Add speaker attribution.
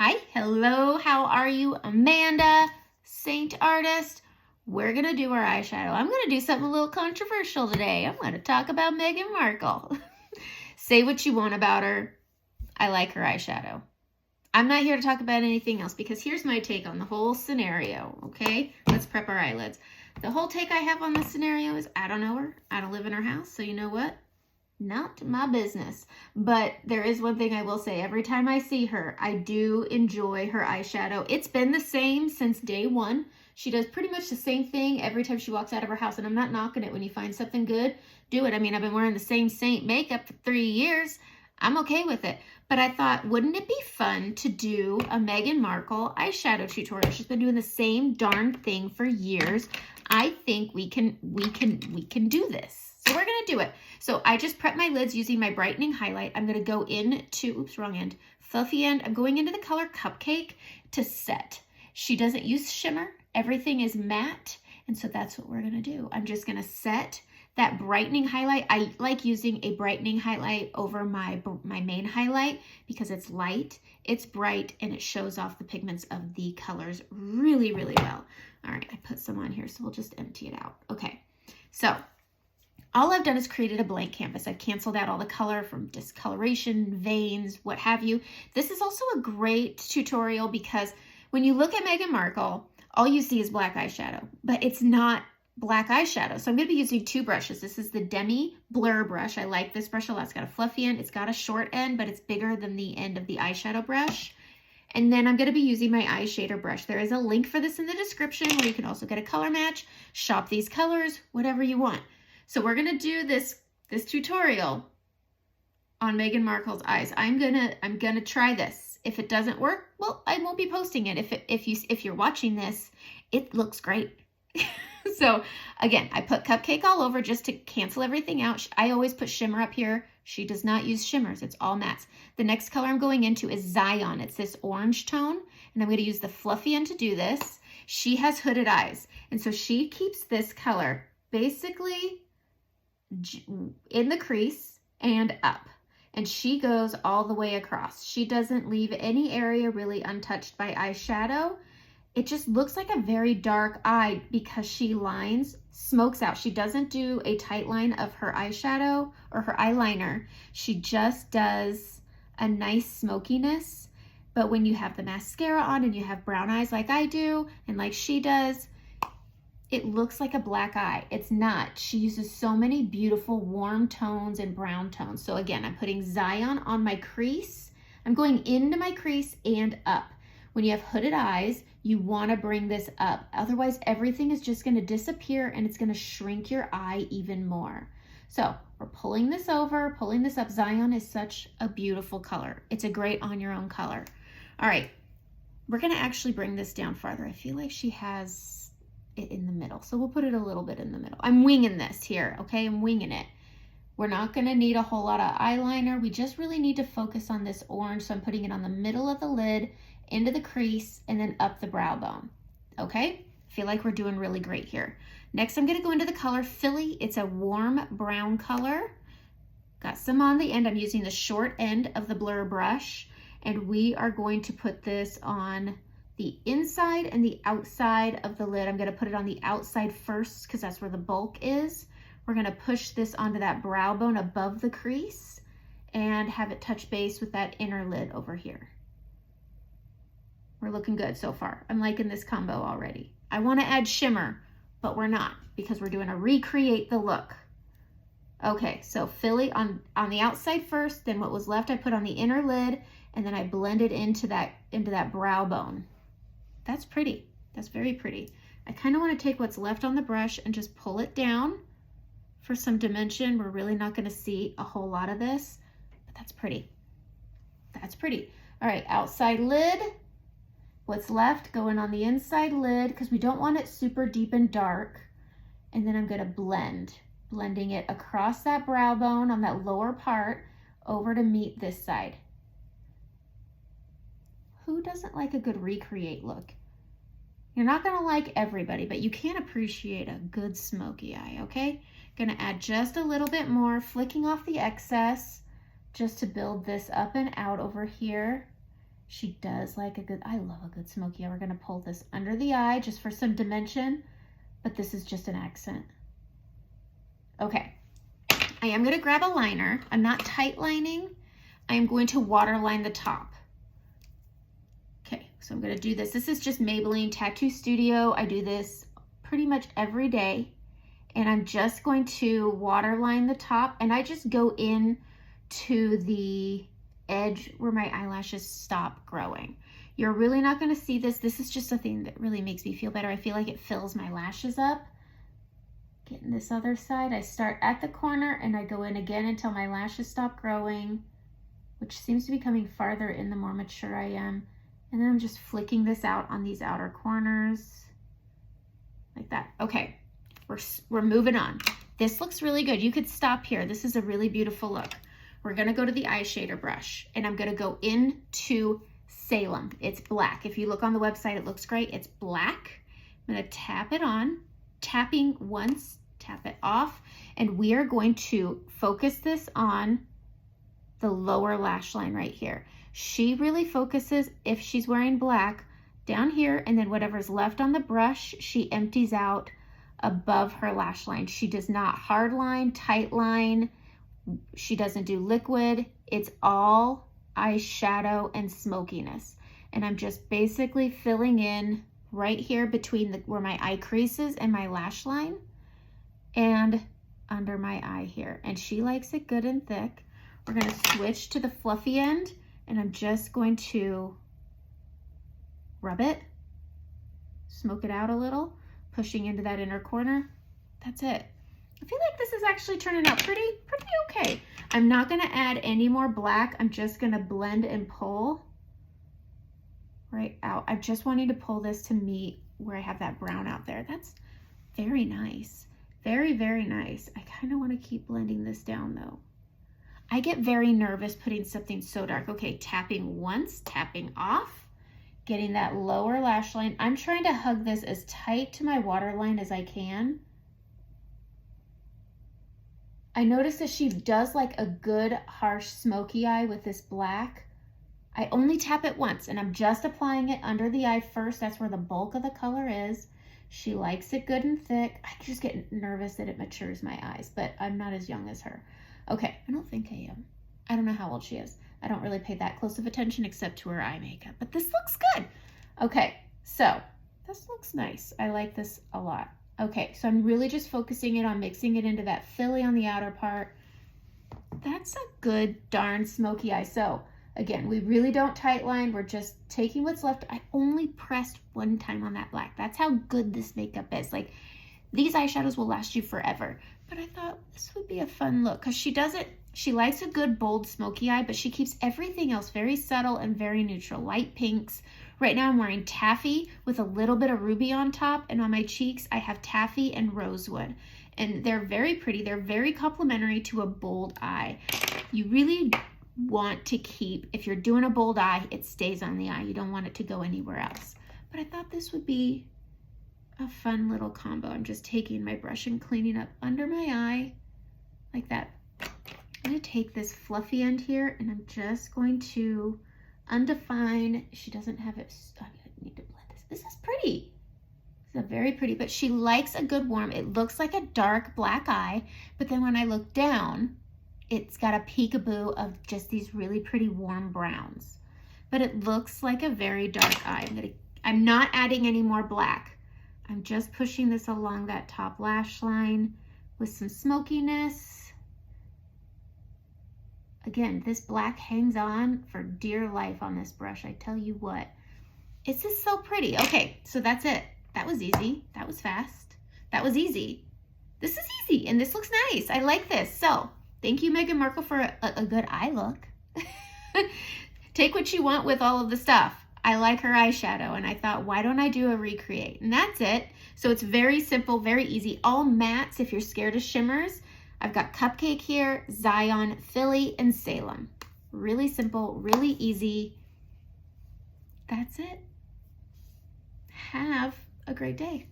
Speaker 1: Hi, hello, how are you? Amanda, Saint Artist. We're gonna do our eyeshadow. I'm gonna do something a little controversial today. I'm gonna talk about Meghan Markle. Say what you want about her. I like her eyeshadow. I'm not here to talk about anything else because here's my take on the whole scenario, okay? Let's prep our eyelids. The whole take I have on this scenario is I don't know her. I don't live in her house, so you know what? Not my business. But there is one thing I will say. Every time I see her, I do enjoy her eyeshadow. It's been the same since day one. She does pretty much the same thing every time she walks out of her house. And I'm not knocking it. When you find something good, do it. I mean, I've been wearing the same Seint Makeup for 3 years. I'm okay with it. But I thought, wouldn't it be fun to do a Meghan Markle eyeshadow tutorial? She's been doing the same darn thing for years. I think we can do this. So we're gonna do it. So I just prepped my lids using my brightening highlight. I'm gonna go into, oops, wrong end, fluffy end. I'm going into the color Cupcake to set. She doesn't use shimmer. Everything is matte. And so that's what we're gonna do. I'm just gonna set that brightening highlight. I like using a brightening highlight over my main highlight because it's light, it's bright, and it shows off the pigments of the colors really, really well. All right, I put some on here, so we'll just empty it out. Okay, so all I've done is created a blank canvas. I've canceled out all the color from discoloration, veins, what have you. This is also a great tutorial because when you look at Meghan Markle, all you see is black eyeshadow, but it's not black eyeshadow. So I'm going to be using 2 brushes. This is the Demi Blur brush. I like this brush a lot. It's got a fluffy end. It's got a short end, but it's bigger than the end of the eyeshadow brush. And then I'm going to be using my eye shader brush. There is a link for this in the description where you can also get a color match, shop these colors, whatever you want. So we're going to do this tutorial on Meghan Markle's eyes. I'm gonna try this. If it doesn't work, well, I won't be posting it. If you're watching this, it looks great. So again, I put Cupcake all over just to cancel everything out. I always put shimmer up here. She does not use shimmers. It's all mattes. The next color I'm going into is Zion. It's this orange tone, and I'm going to use the fluffy end to do this. She has hooded eyes, and so she keeps this color basically in the crease and up, and she goes all the way across. She doesn't leave any area really untouched by eyeshadow. It just looks like a very dark eye because she smokes out. She doesn't do a tight line of her eyeshadow or her eyeliner. She just does a nice smokiness. But when you have the mascara on and you have brown eyes like I do and like she does, it looks like a black eye. It's not. She uses so many beautiful warm tones and brown tones. So again, I'm putting Zion on my crease. I'm going into my crease and up. When you have hooded eyes, you want to bring this up. Otherwise, everything is just going to disappear and it's going to shrink your eye even more. So we're pulling this over, pulling this up. Zion is such a beautiful color. It's a great on your own color. All right, we're going to actually bring this down farther. I feel like she has it in the middle, so we'll put it a little bit in the middle. I'm winging this here, okay? I'm winging it. We're not going to need a whole lot of eyeliner. We just really need to focus on this orange, so I'm putting it on the middle of the lid, into the crease, and then up the brow bone. Okay? I feel like we're doing really great here. Next, I'm going to go into the color Philly. It's a warm brown color. Got some on the end. I'm using the short end of the blur brush, and we are going to put this on the inside and the outside of the lid. I'm going to put it on the outside first because that's where the bulk is. We're going to push this onto that brow bone above the crease and have it touch base with that inner lid over here. We're looking good so far. I'm liking this combo already. I want to add shimmer, but we're not because we're doing a recreate the look. Okay, so Philly on the outside first, then what was left I put on the inner lid, and then I blended into that brow bone. That's pretty. That's very pretty. I kind of want to take what's left on the brush and just pull it down for some dimension. We're really not going to see a whole lot of this, but that's pretty. That's pretty. All right, outside lid. What's left going on the inside lid because we don't want it super deep and dark. And then I'm going to blending it across that brow bone on that lower part over to meet this side. Who doesn't like a good recreate look? You're not going to like everybody, but you can appreciate a good smoky eye, okay? Going to add just a little bit more, flicking off the excess just to build this up and out over here. She does like a good, I love a good smoky eye. We're gonna pull this under the eye just for some dimension, but this is just an accent. Okay, I am gonna grab a liner. I'm not tight lining. I am going to waterline the top. Okay, so I'm gonna do this. This is just Maybelline Tattoo Studio. I do this pretty much every day. And I'm just going to waterline the top, and I just go in to the edge where my eyelashes stop growing. You're really not gonna see this. This is just a thing that really makes me feel better. I feel like it fills my lashes up. Getting this other side, I start at the corner and I go in again until my lashes stop growing, which seems to be coming farther in the more mature I am. And then I'm just flicking this out on these outer corners like that. Okay, we're moving on. This looks really good. You could stop here. This is a really beautiful look. We're gonna go to the eye shader brush, and I'm gonna go into Salem. It's black. If you look on the website, it looks great. It's black. I'm gonna tap it on, tapping once, tap it off, and we are going to focus this on the lower lash line right here. She really focuses, if she's wearing black, down here, and then whatever's left on the brush, she empties out above her lash line. She does not hard line, tight line. She doesn't do liquid. It's all eyeshadow and smokiness. And I'm just basically filling in right here between where my eye crease is and my lash line, and under my eye here. And she likes it good and thick. We're gonna switch to the fluffy end, and I'm just going to rub it, smoke it out a little, pushing into that inner corner. That's it. I feel like this is actually turning out pretty okay. I'm not gonna add any more black. I'm just gonna blend and pull right out. I'm just wanting to pull this to meet where I have that brown out there. That's very nice. Very, very nice. I kind of want to keep blending this down though. I get very nervous putting something so dark. Okay, tapping once, tapping off, getting that lower lash line. I'm trying to hug this as tight to my waterline as I can. I noticed that she does like a good harsh smoky eye with this black. I only tap it once, and I'm just applying it under the eye first. That's where the bulk of the color is. She likes it good and thick. I just get nervous that it matures my eyes, but I'm not as young as her. Okay, I don't think I am. I don't know how old she is. I don't really pay that close of attention except to her eye makeup, but this looks good. Okay, so this looks nice. I like this a lot. Okay, so I'm really just focusing it on mixing it into that filly on the outer part. That's a good darn smoky eye. So again, we really don't tight line. We're just taking what's left. I only pressed one time on that black. That's how good this makeup is. Like, these eyeshadows will last you forever. But I thought this would be a fun look because she does it. She likes a good bold smoky eye, but she keeps everything else very subtle and very neutral. Light pinks. Right now I'm wearing taffy with a little bit of ruby on top, and on my cheeks I have taffy and rosewood. And they're very pretty. They're very complementary to a bold eye. You really want to keep, if you're doing a bold eye, it stays on the eye. You don't want it to go anywhere else. But I thought this would be a fun little combo. I'm just taking my brush and cleaning up under my eye like that. I'm going to take this fluffy end here, and I'm just going to undefine. She doesn't have it. I need to blend this. This is pretty. This is very pretty, but she likes a good warm. It looks like a dark black eye, but then when I look down, it's got a peekaboo of just these really pretty warm browns. But it looks like a very dark eye. I'm not adding any more black. I'm just pushing this along that top lash line with some smokiness. Again, this black hangs on for dear life on this brush. I tell you what, it's just so pretty. Okay, so that's it. That was easy. That was fast. That was easy. This is easy, and this looks nice. I like this. So thank you, Meghan Markle, for a good eye look. Take what you want with all of the stuff. I like her eyeshadow, and I thought, why don't I do a recreate? And that's it. So it's very simple, very easy. All mattes if you're scared of shimmers. I've got Cupcake here, Zion, Philly, and Salem. Really simple, really easy. That's it. Have a great day.